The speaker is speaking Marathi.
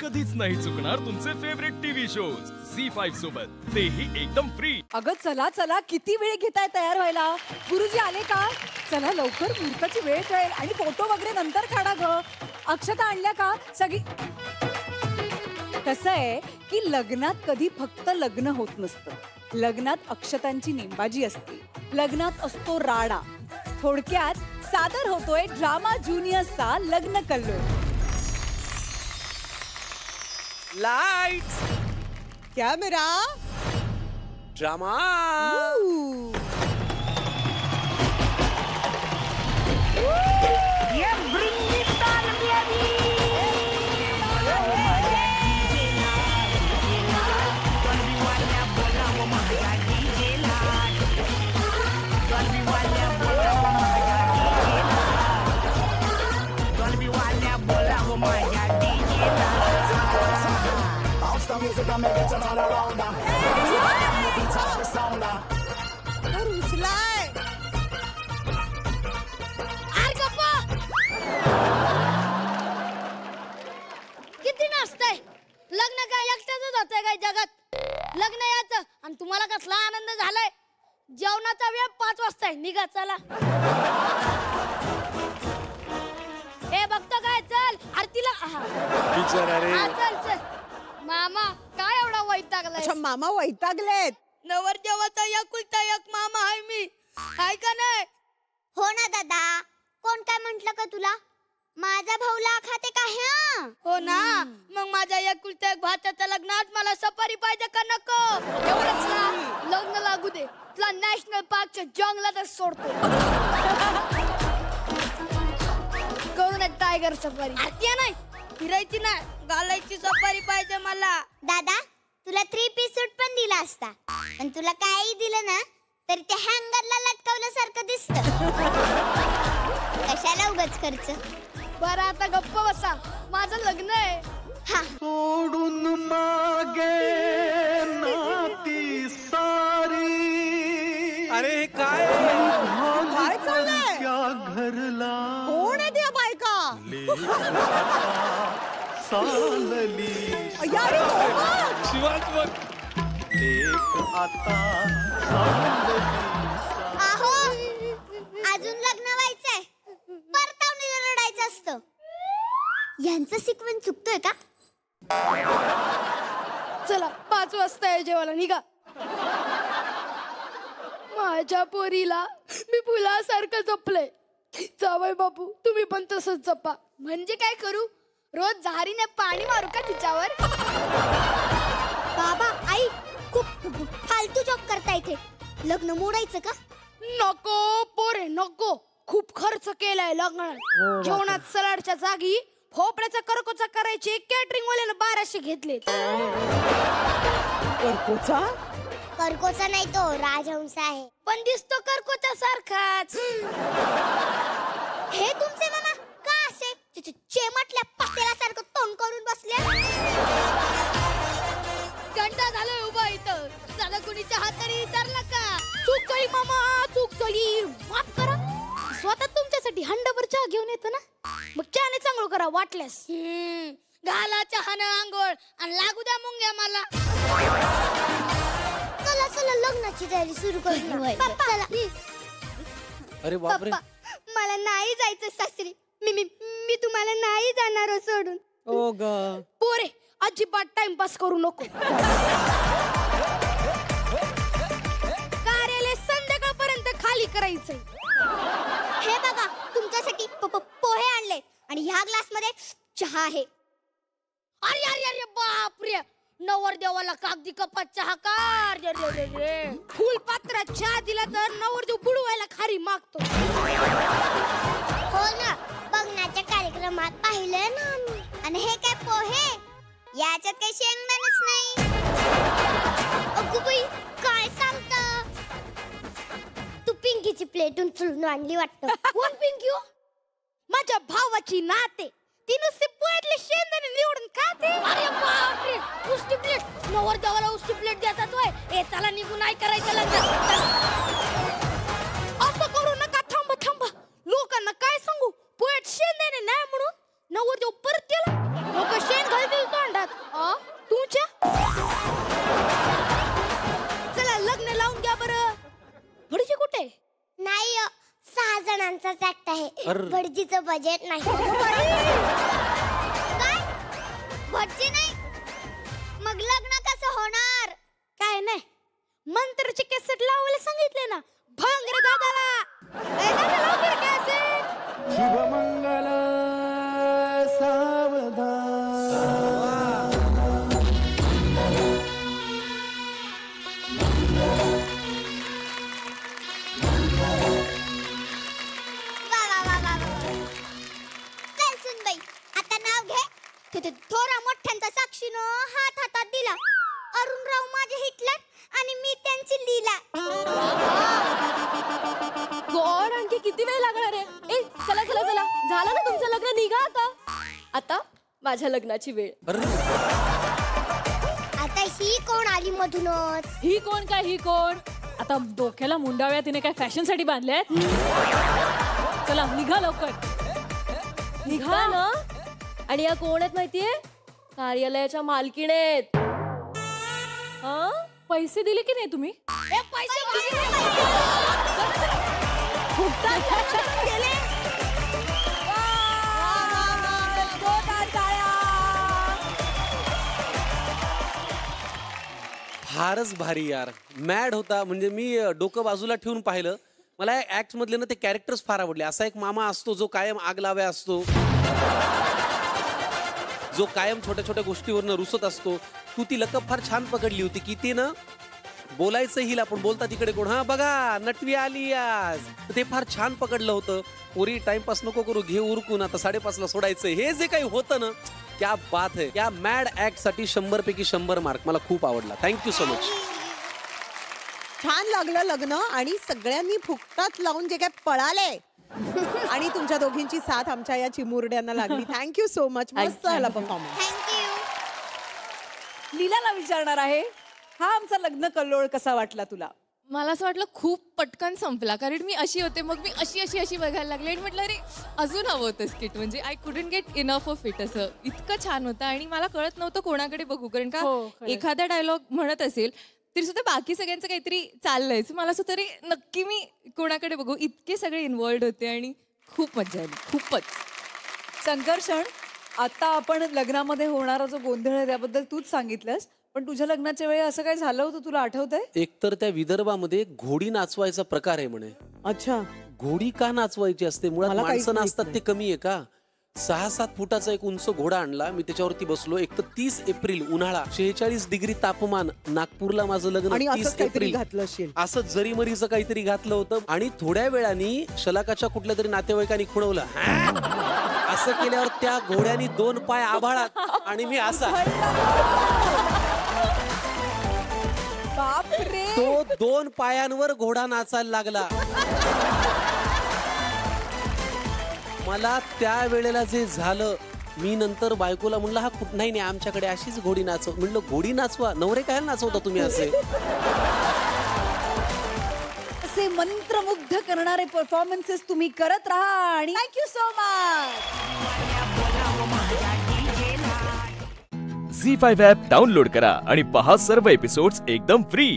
कधीच नाही चुकणार तुमचे फेवरेट टीव्ही शोज झी5 सोबत, तेही एकदम फ्री. अगं चला चला, किती वेळ घेताय तयार व्हायला? गुरुजी आले का? चला लवकर, मुहूर्ताची वेळ कळेल. आणि फोटो वगैरे नंतर काढा ग. अक्षता आणल्या का सगळी? कसं आहे की लग्नात कधी फक्त लग्न होत नसतं. लग्नात अक्षतांची नेमबाजी असते. लग्नात असतो राडा. थोडक्यात सादर होतोय ड्रामा ज्युनियर्सचा लग्न कल्लोळ. Lights, camera, drama. किती नाचताय? लग्न काय एकट्याच होतंय काय जगात? लग्न याचं आणि तुम्हाला कसला आनंद झालाय? जेवणाचा वेळ 5 वाजता आहे, निघा चला. हे बघतो काय, चल आरतीला. बिचारा रे. चल चल. मामा काय एवढा वैतागलाय? अच्छा मामा वैतागलेत. नवरदेवाचा एकुलता एक मामा आहे मी, हाय का नाही? हो ना दादा, कोण काय म्हंटल का तुला? माझा भाऊ लाखात का? हो ना, मग माझ्या एकुलत्या एक भाच्याच्या लग्नात मला सफारी पाहिजे का नको? एवढंच ना, लग्न लागू दे, तुला नॅशनल पार्कच्या जंगलातच सोडतो. करून एक टायगर सफारी. आत्या नाही, फिरायची नाही, घालायची सफारी पाहिजे मला. दादा, तुला 3 पीस सूट पण दिला असता, पण तुला काही दिलं ना तरी ते हँगरला लटकवल्यासारखं दिसतं. कशाला उगाच खर्च? बरं आता गप्प बसा, माझं लग्न आहे. सोडून मागे नाती सारी. अरे काय काय चाललंय? त्या घरला कोण आहे त्या बायका? सालली यार शिवाज बघ. एक आता आहो, अजून लग्न व्हायचंय, परतावणीला रडायचं असतं. यांचं सिक्वेन्स चुकतोय का? चला 5 वाजता आहे जेवायला, निघा. माझ्या पोरीला मी फुलासारखं जपलंय. जावई बापू, तुम्ही पण तसंच जपा. म्हणजे काय करू? रोज झारीने पाणी मारू का तिच्यावर? बाबा, आई, खूप फालतू जॉब करता इथे. लग्न मोडायचं का? नको पोरे नको, खूप खर्च केलाय लग्नात. जेवणात सलाडच्या जागी भोपळ्याचा करकोचा करायचे कॅटरिंग वाल्यानं 1200 घेतले. करकोचा नाही, तो राजहंस आहे. पण दिसतो करकोचा सारखाच. हे तुमचे मामा का असे चेमटल्या पटेलासारखं तोंड करून बसले? घंटा झालं उभा इथं, चला कुणीच्या हाताने विचारला का? चूक झाली मामा, चूक झाली, माफ करा. स्वतः तुमच्यासाठी हंडाभर चहा घेऊन येतो ना, मग चहाने चांगलं करा वाटल्यास. घाला चहानं आंघोळ आणि लागू द्या मुंग्या मला. चला चला, लग्नाची तयारी सुरू करू. पप्पा, अरे बापरे, मला नाही जायचं सासरी. मी तुम्हाला नाही जाणार सोडून. ओ ग पोरे, अजिबात टाइमपास करू नको. कार्यालय संध्याकाळपर्यंत खाली करायचंय. हे बघा, तुमच्यासाठी पोहे आणले आणि ह्या ग्लास मध्ये चहा आहे. अरे अरे अरे बापरे, नवरदेवाला कागदी कपात चहा का? फुलपात्रात चहा दिला तर नवरदेव बुडवायला खारी मागतो. हो ना, बघण्याच्या कार्यक्रमात पाहिलं ना आम्ही. आणि हे काय पोहे? याच्यात काही शेंगदाणेच नाही. अगं बाई, काय सांगता? तू पिंकीची प्लेट उचलून आणली वाटतं. कोण पिंकी हो? माझ्या भावाची नाते. ती नुसती पोहेतले शेंगदाणे निवडून खाते. अरे बापरे, उष्टी प्लेट. नवरदेवाला उष्टी प्लेट देतात होय? ए चला निघून, नाही करायचं लग्न. असं करू नका, थांबा थांबा. लोकांना काय सांगू? पोहेत शेंगदाणे नाही म्हणून नवरदेव परत गेला. लोक शेण घालतील तोंडात. भटजीचं बजेट नाही. काय भटजी नाही मग लग्न कसं होणार? काय नाही मंत्रची कॅसेट लावायला सांगितले ना भांगरे दादाला. ए दादा लवकर कॅसेट. शुभमंगल सावधान. चल सुनबाई आता नाव घे. तिथे थोरा मोठ्यांचा साक्षीनं हात हातात दिला. अरुणराव माझे हिटलर आणि मी त्यांची लीला. गॉड आणखी किती वेळ लागणार आहे? ए चला चला चला झालं ना तुमचं लग्न, निघा आता. आता माझ्या लग्नाची वेळ. आता ही कोण आली मधूनच? ही कोण काय ही कोण? आता डोक्याला मुंडाव्या तिने काय फॅशन साठी बांधल्यात? चला निघा लवकर निघा ना. आणि या कोण आहेत माहितीये? कार्यालयाच्या मालकीण आहेत. हा पैसे दिले की नाही तुम्ही? फारच भारी यार. मॅड होता. म्हणजे मी डोकं बाजूला ठेवून पाहिलं. मला ऍक्ट मधले ना ते कॅरेक्टर्स फार आवडले. असा एक मामा असतो जो कायम आग लाव्या असतो, जो कायम छोट्या छोट्या गोष्टीवरनं रुसत असतो. तू ती लकब फार छान पकडली होती की ते ना बोलायचं हिला पण बोलता तिकडे कोण. हा बघा नटवी आली आज. ते फार छान पकडलं होतं. पोरी टाइमपास नको करू, घे उरकून आता 5:30ला सोडायचं. हे जे काही होतं ना क्या बात है. या मॅड ऍक्ट साठी 100 पैकी 100 मार्क. मला खूप आवडला. Thank you so much. छान लागलं लग्न आणि सगळ्यांनी फुकटात लावून जे काय पळाले आणि तुमच्या दोघींची साथ आमच्या या चिमुरड्यांना लागली. Thank you so much. मस्त झाला परफॉर्मन्स. थँक्यू. लीलाला विचारणार आहे, हा आमचा लग्न कल्लोळ कसा वाटला तुला? मला असं वाटलं खूप पटकन संपला, कारण मी अशी होते मग मी अशी बघायला लागले आणि म्हटलं अरे अजून हवं होतं स्किट. म्हणजे I couldn't get enough of it. असं इतकं छान होतं आणि मला कळत नव्हतं कोणाकडे बघू, कारण का एखादा डायलॉग म्हणत असेल तरी सुद्धा बाकी सगळ्यांचं काहीतरी चाललंयच. मला असं तरी नक्की मी कोणाकडे बघू. इतके सगळे इन्व्हॉल्ड होते आणि खूप मजा आली. खूपच संकर्षण, आता आपण लग्नामध्ये होणारा जो गोंधळ आहे त्याबद्दल तूच सांगितलंस, पण तुझ्या लग्नाच्या वेळी असं काय झालं होतं तुला आठवतंय? एकतर त्या विदर्भामध्ये घोडी नाचवायचा प्रकार आहे म्हणे. अच्छा. घोडी का नाचवायची असते? मुळात माणसं नाचतात ते कमी आहे का? 6-7 फुटाचा एक उंच घोडा आणला, मी त्याच्यावरती बसलो. एक तर 30 एप्रिल उन्हाळा, 46 डिग्री तापमान, नागपूरला माझं लग्न. 30 एप्रिल घातलं असेल असं जरीमरीचं काहीतरी घातलं होतं. आणि थोड्या वेळानी शलाकाच्या कुठल्या तरी नातेवाईकांनी खुणवलं. असं केल्यावर त्या घोड्यानी 2 पाय आभाळात आणि मी असा. बापरे. तो 2 पायांवर घोडा नाचायला लागला. मला त्या वेळेला जे झालं, मी नंतर बायकोला म्हणलं हा कुठ नाही आमच्याकडे अशीच घोडी नाचव. म्हणलं घोडी नाचवा, नवरे काय नाचवता तुम्ही असे? असे मंत्रमुग्ध करणारे परफॉर्मन्सेस तुम्ही करत राहा आणि thank you so much. Zee5 app download करा आणि पहा सर्व एपिसोड्स एकदम फ्री.